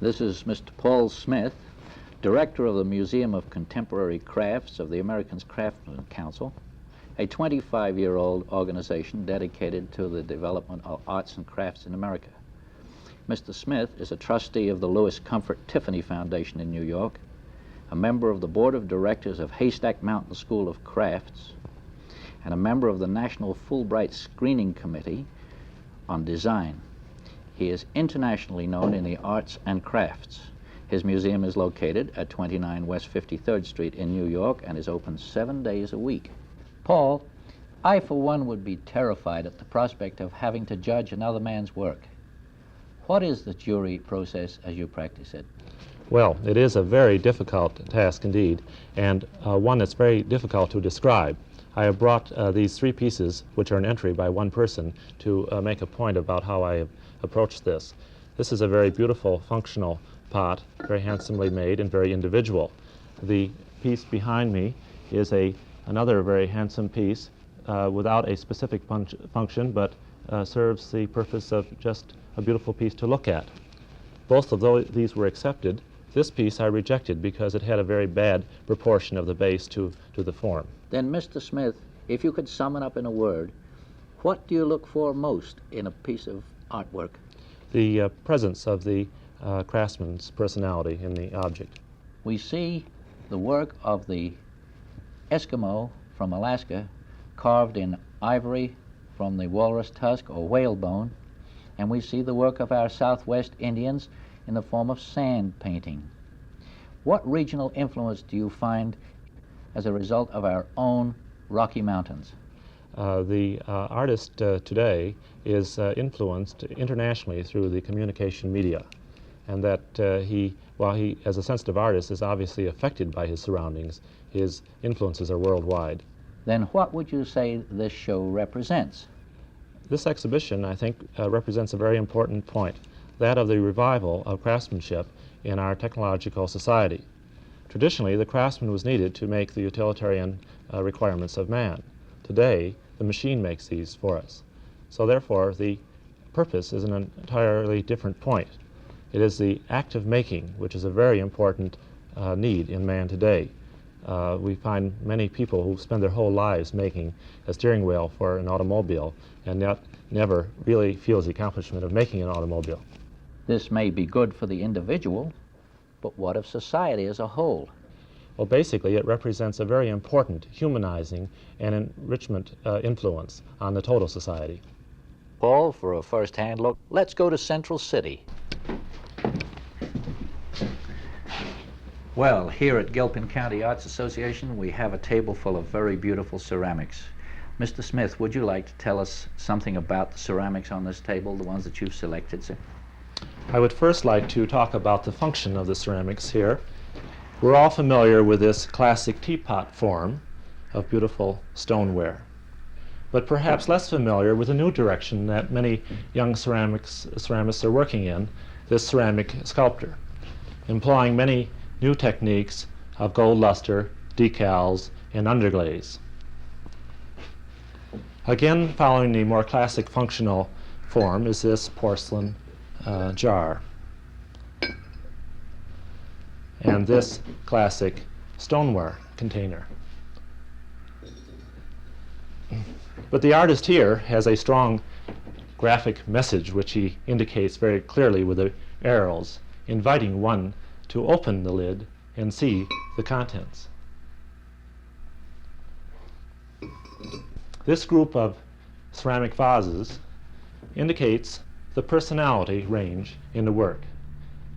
This is Mr. Paul Smith, Director of the Museum of Contemporary Crafts of the American Craftsmen Council, a 25-year-old organization dedicated to the development of arts and crafts in America. Mr. Smith is a trustee of the Louis Comfort Tiffany Foundation in New York, a member of the Board of Directors of Haystack Mountain School of Crafts, and a member of the National Fulbright Screening Committee on Design. He is internationally known in the arts and crafts. His museum is located at 29 West 53rd Street in New York and is open 7 days a week. Paul, I for one would be terrified at the prospect of having to judge another man's work. What is the jury process as you practice it? Well, it is a very difficult task indeed, and one that's very difficult to describe. I have brought these three pieces, which are an entry by one person, to make a point about how I have approached this. This is a very beautiful, functional pot, very handsomely made and very individual. The piece behind me is another very handsome piece without a specific function, but serves the purpose of just a beautiful piece to look at. Both of these were accepted. This piece I rejected because it had a very bad proportion of the base to the form. Then, Mr. Smith, if you could sum it up in a word, what do you look for most in a piece of artwork? The presence of the craftsman's personality in the object. We see the work of the Eskimo from Alaska carved in ivory from the walrus tusk or whalebone, and we see the work of our Southwest Indians in the form of sand painting. What regional influence do you find as a result of our own Rocky Mountains? The artist today is influenced internationally through the communication media, and that while he, as a sensitive artist, is obviously affected by his surroundings, his influences are worldwide. Then what would you say this show represents? This exhibition, I think, represents a very important point, that of the revival of craftsmanship in our technological society. Traditionally, the craftsman was needed to make the utilitarian requirements of man. Today, the machine makes these for us. So therefore, the purpose is an entirely different point. It is the act of making, which is a very important need in man today. We find many people who spend their whole lives making a steering wheel for an automobile and yet never really feels the accomplishment of making an automobile. This may be good for the individual, but what of society as a whole? Well, basically, it represents a very important humanizing and enrichment influence on the total society. Paul, for a first-hand look, let's go to Central City. Well, here at Gilpin County Arts Association, we have a table full of very beautiful ceramics. Mr. Smith, would you like to tell us something about the ceramics on this table, the ones that you've selected, sir? I would first like to talk about the function of the ceramics here. We're all familiar with this classic teapot form of beautiful stoneware, but perhaps less familiar with a new direction that many young ceramists are working in, this ceramic sculptor, employing many new techniques of gold luster, decals, and underglaze. Again, following the more classic functional form is this porcelain jar, and this classic stoneware container. But the artist here has a strong graphic message which he indicates very clearly with the arrows, inviting one to open the lid and see the contents. This group of ceramic vases indicates the personality range in the work.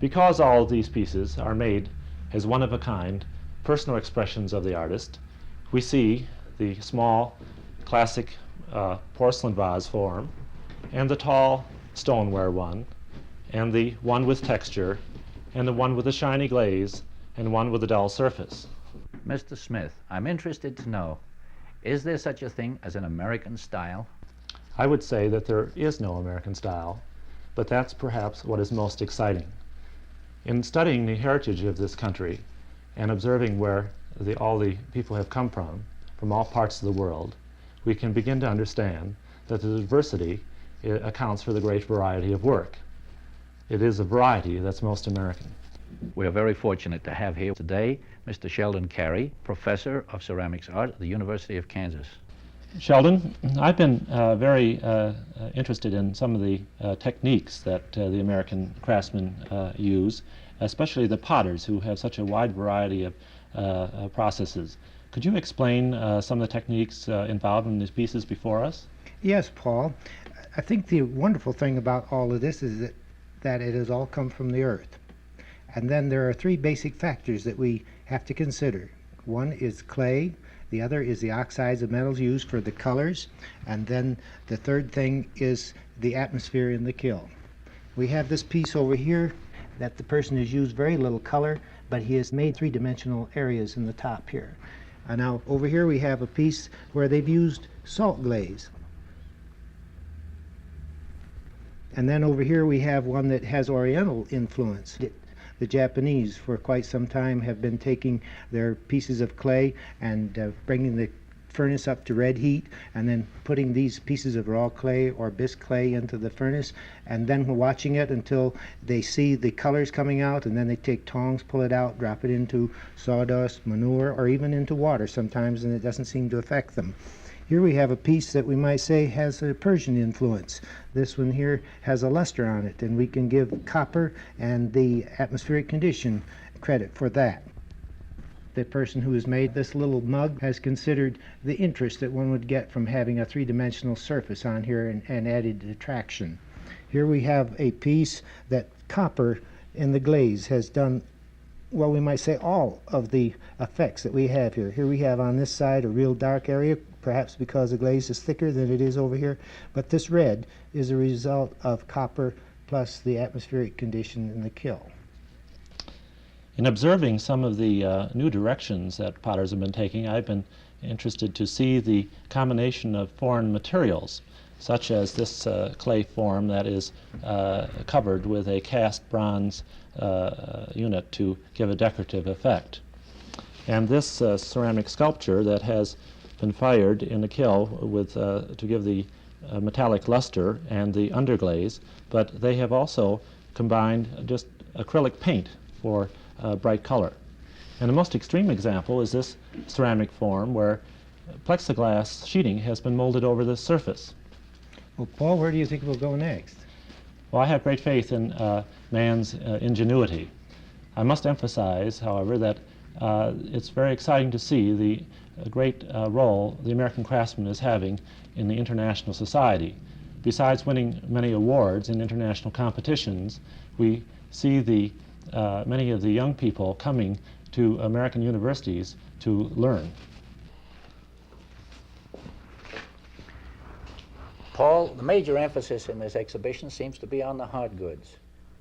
Because all of these pieces are made as one-of-a-kind personal expressions of the artist, we see the small classic porcelain vase form, and the tall stoneware one, and the one with texture, and the one with a shiny glaze, and one with a dull surface. Mr. Smith, I'm interested to know, is there such a thing as an American style? I would say that there is no American style, but that's perhaps what is most exciting. In studying the heritage of this country and observing where all the people have come from all parts of the world, we can begin to understand that the diversity accounts for the great variety of work. It is a variety that's most American. We are very fortunate to have here today Mr. Sheldon Carey, Professor of Ceramics Art at the University of Kansas. Sheldon, I've been very interested in some of the techniques that the American craftsmen use, especially the potters who have such a wide variety of processes. Could you explain some of the techniques involved in these pieces before us? Yes, Paul. I think the wonderful thing about all of this is that it has all come from the earth. And then there are three basic factors that we have to consider. One is clay, the other is the oxides of metals used for the colors, and then the third thing is the atmosphere in the kiln. We have this piece over here that the person has used very little color, but he has made three-dimensional areas in the top here. And now over here we have a piece where they've used salt glaze. And then over here we have one that has Oriental influence. The Japanese for quite some time have been taking their pieces of clay and bringing the furnace up to red heat and then putting these pieces of raw clay or bisque clay into the furnace and then watching it until they see the colors coming out, and then they take tongs, pull it out, drop it into sawdust, manure, or even into water sometimes, and it doesn't seem to affect them. Here we have a piece that we might say has a Persian influence. This one here has a luster on it, and we can give copper and the atmospheric condition credit for that. The person who has made this little mug has considered the interest that one would get from having a three-dimensional surface on here and added attraction. Here we have a piece that copper in the glaze has done, well, we might say all of the effects that we have here. Here we have on this side a real dark area, perhaps because the glaze is thicker than it is over here, but this red is a result of copper plus the atmospheric condition in the kiln. In observing some of the new directions that potters have been taking, I've been interested to see the combination of foreign materials, such as this clay form that is covered with a cast bronze unit to give a decorative effect. And this ceramic sculpture that has been fired in the kiln with, to give the metallic luster and the underglaze, but they have also combined just acrylic paint for bright color. And the most extreme example is this ceramic form where plexiglass sheeting has been molded over the surface. Well, Paul, where do you think we'll go next? Well, I have great faith in man's ingenuity. I must emphasize, however, that it's very exciting to see the great role the American craftsman is having in the international society. Besides winning many awards in international competitions, we see many of the young people coming to American universities to learn. Paul, the major emphasis in this exhibition seems to be on the hard goods.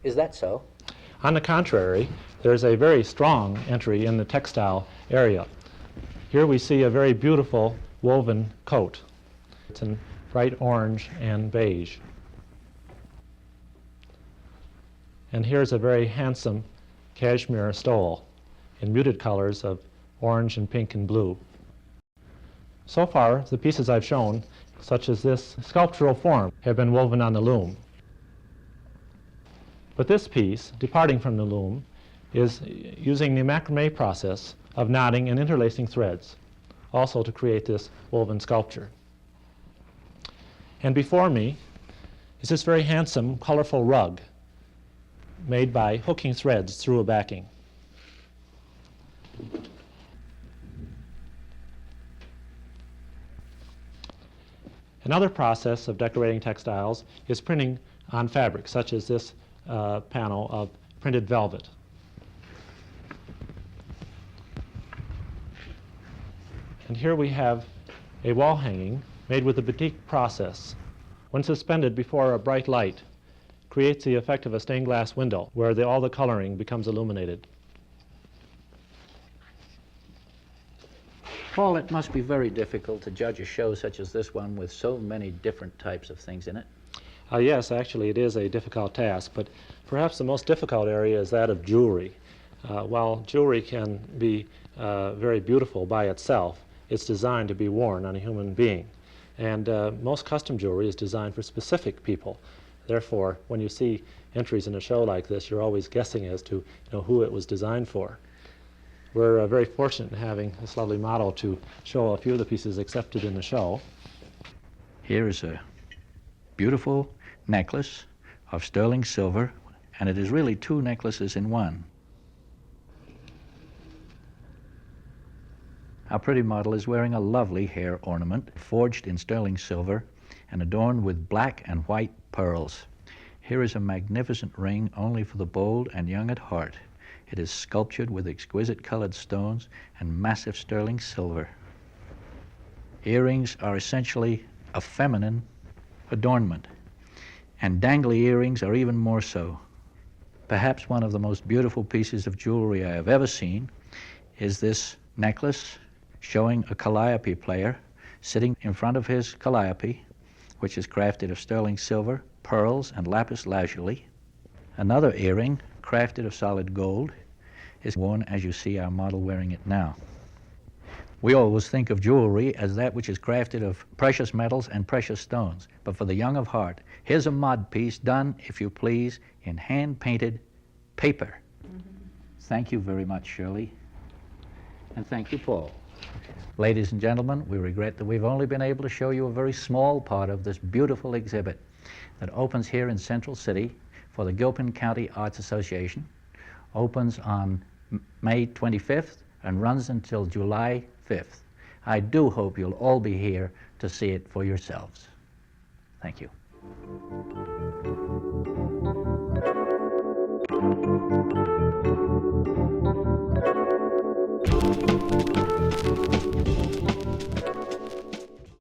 Is that so? On the contrary, there's a very strong entry in the textile area. Here we see a very beautiful woven coat. It's in bright orange and beige. And here's a very handsome cashmere stole in muted colors of orange and pink and blue. So far, the pieces I've shown, such as this sculptural form, have been woven on the loom. But this piece, departing from the loom, is using the macrame process of knotting and interlacing threads, also to create this woven sculpture. And before me is this very handsome, colorful rug made by hooking threads through a backing. Another process of decorating textiles is printing on fabric, such as this panel of printed velvet. And here we have a wall hanging made with the batik process. When suspended before a bright light, creates the effect of a stained glass window where all the coloring becomes illuminated. Paul, it must be very difficult to judge a show such as this one with so many different types of things in it. Yes, actually it is a difficult task, but perhaps the most difficult area is that of jewelry. While jewelry can be very beautiful by itself, it's designed to be worn on a human being. And most custom jewelry is designed for specific people. Therefore, when you see entries in a show like this, you're always guessing as to who it was designed for. We're very fortunate in having this lovely model to show a few of the pieces accepted in the show. Here is a beautiful necklace of sterling silver, and it is really two necklaces in one. Our pretty model is wearing a lovely hair ornament forged in sterling silver and adorned with black and white pearls. Here is a magnificent ring only for the bold and young at heart. It is sculptured with exquisite colored stones and massive sterling silver. Earrings are essentially a feminine adornment, and dangly earrings are even more so. Perhaps one of the most beautiful pieces of jewelry I have ever seen is this necklace showing a calliope player sitting in front of his calliope, which is crafted of sterling silver, pearls, and lapis lazuli. Another earring, crafted of solid gold, is worn as you see our model wearing it now. We always think of jewelry as that which is crafted of precious metals and precious stones, but for the young of heart, here's a mod piece done, if you please, in hand-painted paper. Thank you very much, Shirley, and thank you, Paul. Ladies and gentlemen, we regret that we've only been able to show you a very small part of this beautiful exhibit that opens here in Central City for the Gilpin County Arts Association, opens on May 25th and runs until July 5th. I do hope you'll all be here to see it for yourselves. Thank you.